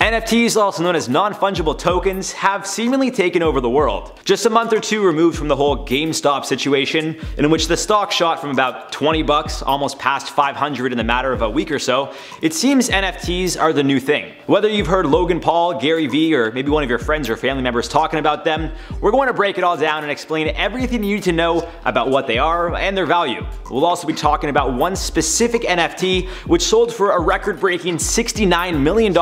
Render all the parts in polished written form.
NFTs, also known as non-fungible tokens, have seemingly taken over the world. Just a month or two removed from the whole GameStop situation, in which the stock shot from about 20 bucks almost past 500 in the matter of a week or so, it seems NFTs are the new thing. Whether you've heard Logan Paul, Gary Vee, or maybe one of your friends or family members talking about them, we're going to break it all down and explain everything you need to know about what they are and their value. We'll also be talking about one specific NFT which sold for a record-breaking $69 million.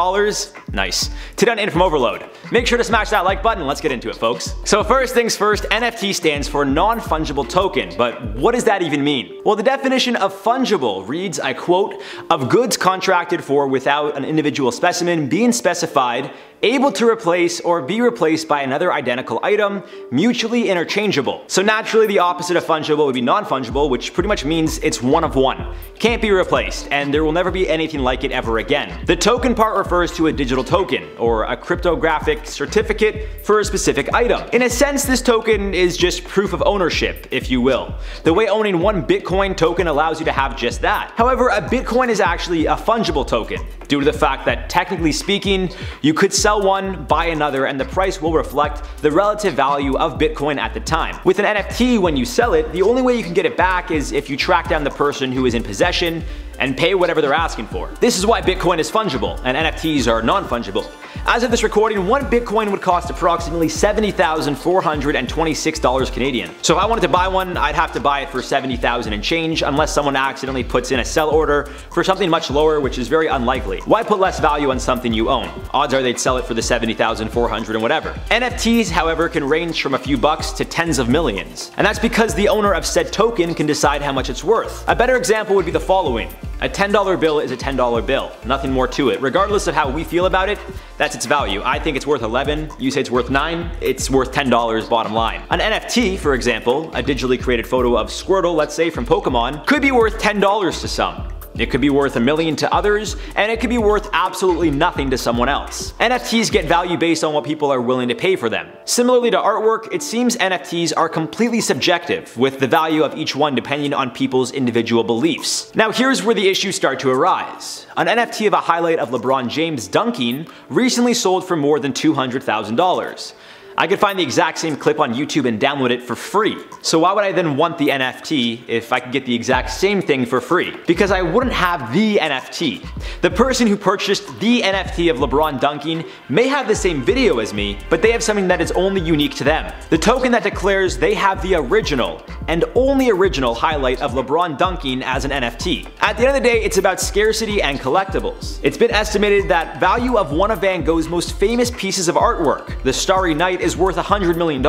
Nice. Today on InformOverload. Make sure to smash that like button, let's get into it, folks. So first things first, NFT stands for Non-Fungible Token, but what does that even mean? Well, the definition of fungible reads, I quote, "of goods contracted for without an individual specimen being specified, able to replace or be replaced by another identical item, mutually interchangeable." So naturally the opposite of fungible would be non-fungible, which pretty much means it's one of one. Can't be replaced, and there will never be anything like it ever again. The token part refers to a digital token, or a cryptographic certificate for a specific item. In a sense, this token is just proof of ownership, if you will. The way owning one Bitcoin token allows you to have just that. However, a Bitcoin is actually a fungible token, due to the fact that technically speaking, you could sell one, buy another, and the price will reflect the relative value of Bitcoin at the time. With an NFT, when you sell it, the only way you can get it back is if you track down the person who is in possession and pay whatever they're asking for. This is why Bitcoin is fungible and NFTs are non-fungible. As of this recording, one Bitcoin would cost approximately $70,426 Canadian. So if I wanted to buy one, I'd have to buy it for $70,000 and change, unless someone accidentally puts in a sell order for something much lower, which is very unlikely. Why put less value on something you own? Odds are they'd sell it for the $70,400 and whatever. NFTs, however, can range from a few bucks to tens of millions. And that's because the owner of said token can decide how much it's worth. A better example would be the following. A $10 bill is a $10 bill, nothing more to it. Regardless of how we feel about it, that's its value. I think it's worth 11, you say it's worth 9, it's worth $10 bottom line. An NFT, for example, a digitally created photo of Squirtle, let's say from Pokemon, could be worth $10 to some. It could be worth $1 million to others, and it could be worth absolutely nothing to someone else. NFTs get value based on what people are willing to pay for them. Similarly to artwork, it seems NFTs are completely subjective, with the value of each one depending on people's individual beliefs. Now here's where the issues start to arise. An NFT of a highlight of LeBron James dunking recently sold for more than $200,000. I could find the exact same clip on YouTube and download it for free. So why would I then want the NFT if I could get the exact same thing for free? Because I wouldn't have the NFT. The person who purchased the NFT of LeBron dunking may have the same video as me, but they have something that is only unique to them. The token that declares they have the original and only original highlight of LeBron dunking as an NFT. At the end of the day, it's about scarcity and collectibles. It's been estimated that value of one of Van Gogh's most famous pieces of artwork, the Starry Night, is worth $100 million.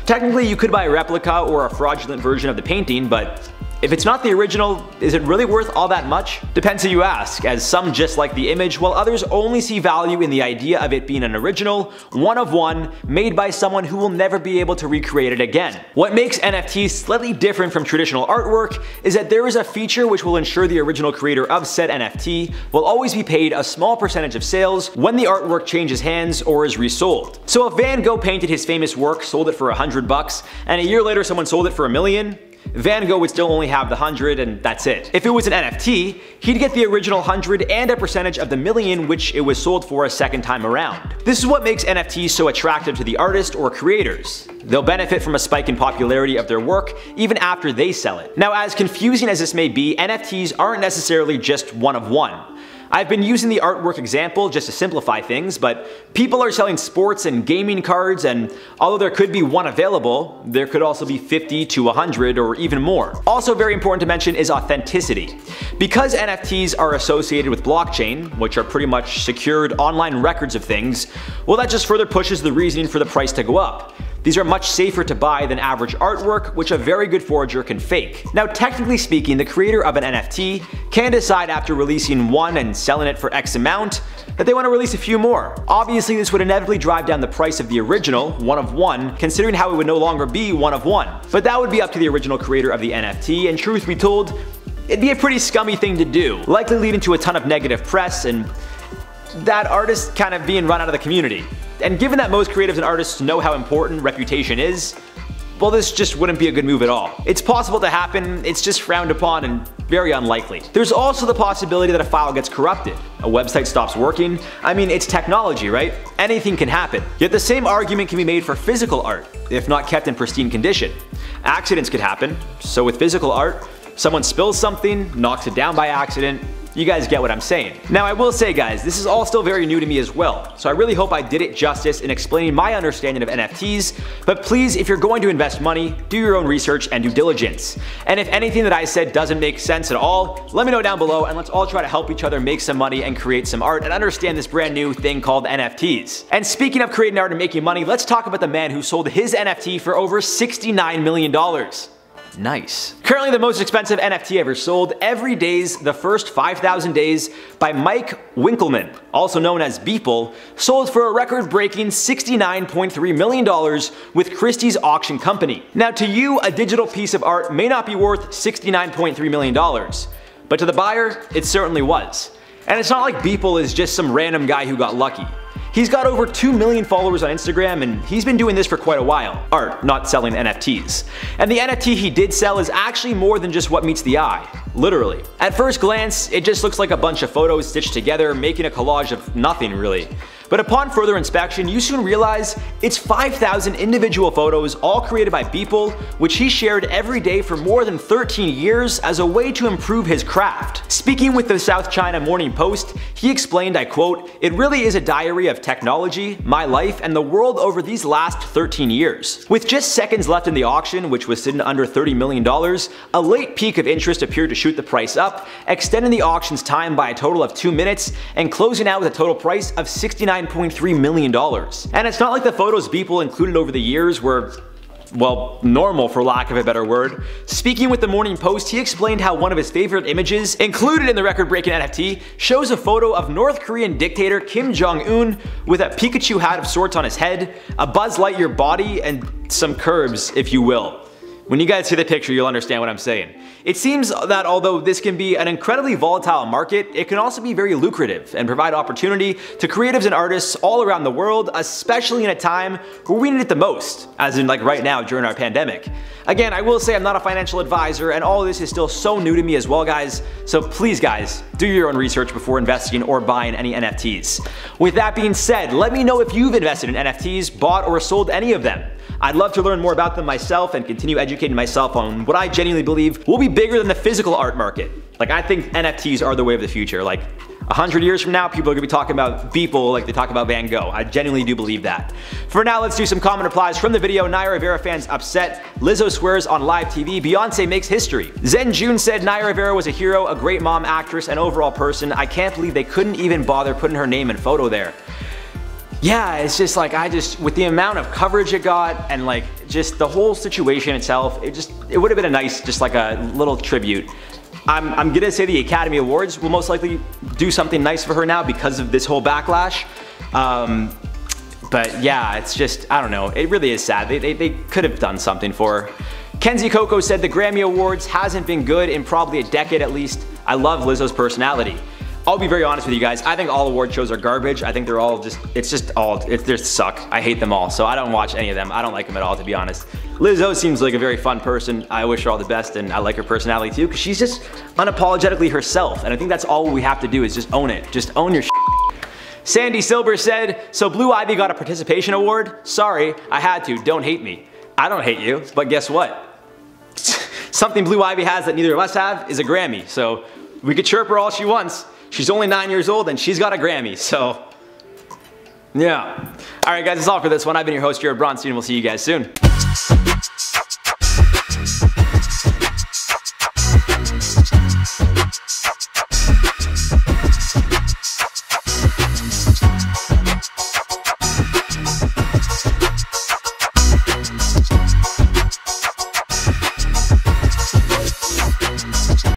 Technically, you could buy a replica or a fraudulent version of the painting, but if it's not the original, is it really worth all that much? Depends who you ask, as some just like the image, while others only see value in the idea of it being an original, one of one, made by someone who will never be able to recreate it again. What makes NFTs slightly different from traditional artwork is that there is a feature which will ensure the original creator of said NFT will always be paid a small percentage of sales when the artwork changes hands or is resold. So if Van Gogh painted his famous work, sold it for $100, and a year later someone sold it for $1 million, Van Gogh would still only have the 100 and that's it. If it was an NFT, he'd get the original 100 and a percentage of the $1 million which it was sold for a second time around. This is what makes NFTs so attractive to the artist or creators. They'll benefit from a spike in popularity of their work even after they sell it. Now, as confusing as this may be, NFTs aren't necessarily just one of one. I've been using the artwork example just to simplify things, but people are selling sports and gaming cards, and although there could be one available, there could also be 50 to 100 or even more. Also very important to mention is authenticity. Because NFTs are associated with blockchain, which are pretty much secured online records of things, well, that just further pushes the reasoning for the price to go up. These are much safer to buy than average artwork, which a very good forger can fake. Now, technically speaking, the creator of an NFT can decide after releasing one and selling it for X amount that they want to release a few more. Obviously, this would inevitably drive down the price of the original, one of one, considering how it would no longer be one of one. But that would be up to the original creator of the NFT, and truth be told, it'd be a pretty scummy thing to do, likely leading to a ton of negative press and that artist kind of being run out of the community. And given that most creatives and artists know how important reputation is, well, this just wouldn't be a good move at all. It's possible to happen, it's just frowned upon, and very unlikely. There's also the possibility that a file gets corrupted, a website stops working. I mean, it's technology, right? Anything can happen. Yet the same argument can be made for physical art, if not kept in pristine condition. Accidents could happen, so with physical art, someone spills something, knocks it down by accident. You guys get what I'm saying. Now I will say guys, this is all still very new to me as well, so I really hope I did it justice in explaining my understanding of NFTs, but please, if you're going to invest money, do your own research and due diligence. And if anything that I said doesn't make sense at all, let me know down below and let's all try to help each other make some money and create some art and understand this brand new thing called NFTs. And speaking of creating art and making money, let's talk about the man who sold his NFT for over $69 million. Nice. Currently the most expensive NFT ever sold, Every Day's The First 5,000 Days by Mike Winkelmann, also known as Beeple, sold for a record-breaking $69.3 million with Christie's Auction Company. Now to you, a digital piece of art may not be worth $69.3 million, but to the buyer, it certainly was. And it's not like Beeple is just some random guy who got lucky. He's got over 2 million followers on Instagram and he's been doing this for quite a while. Art, not selling NFTs. And the NFT he did sell is actually more than just what meets the eye. Literally. At first glance, it just looks like a bunch of photos stitched together, making a collage of nothing really. But upon further inspection, you soon realize it's 5,000 individual photos all created by Beeple, which he shared every day for more than 13 years as a way to improve his craft. Speaking with the South China Morning Post, he explained, I quote, "It really is a diary of technology, my life, and the world over these last 13 years." With just seconds left in the auction, which was sitting under $30 million, a late peak of interest appeared to shoot the price up, extending the auction's time by a total of 2 minutes and closing out with a total price of $69.3 million. And it's not like the photos Beeple included over the years were, well, normal for lack of a better word. Speaking with the Morning Post, he explained how one of his favorite images, included in the record-breaking NFT, shows a photo of North Korean dictator Kim Jong-un with a Pikachu hat of sorts on his head, a Buzz Lightyear body, and some curves, if you will. When you guys see the picture, you'll understand what I'm saying. It seems that although this can be an incredibly volatile market, it can also be very lucrative and provide opportunity to creatives and artists all around the world, especially in a time where we need it the most, as in like right now during our pandemic. Again, I will say I'm not a financial advisor and all of this is still so new to me as well guys, so please guys, do your own research before investing or buying any NFTs. With that being said, let me know if you've invested in NFTs, bought or sold any of them. I'd love to learn more about them myself and continue educating myself on what I genuinely believe will be bigger than the physical art market. Like I think NFTs are the way of the future. Like 100 years from now, people are gonna be talking about Beeple like they talk about Van Gogh. I genuinely do believe that. For now, let's do some comment replies from the video. Naya Rivera fans upset. Lizzo swears on live TV. Beyonce makes history. Zen June said Naya Rivera was a hero, a great mom, actress, and overall person. I can't believe they couldn't even bother putting her name and photo there. Yeah, it's just like, with the amount of coverage it got and like just the whole situation itself, it would have been a nice, just like a little tribute. I'm gonna say the Academy Awards will most likely do something nice for her now because of this whole backlash. But yeah, it's just, I don't know, it really is sad. They could have done something for her. Kenzie Coco said the Grammy Awards hasn't been good in probably a decade at least. I love Lizzo's personality. I'll be very honest with you guys, I think all award shows are garbage. I think they're all just, they just suck. I hate them all, so I don't watch any of them. I don't like them at all, to be honest. Lizzo seems like a very fun person. I wish her all the best, and I like her personality too, because she's just unapologetically herself, and I think that's all we have to do is just own it. Just own your shit. Sandy Silver said, so Blue Ivy got a participation award? Sorry, I had to, don't hate me. I don't hate you, but guess what? Something Blue Ivy has that neither of us have is a Grammy, so we could chirp her all she wants. She's only 9 years old and she's got a Grammy, so yeah. Alright guys, that's all for this one. I've been your host, Jared Bronstein, and we'll see you guys soon.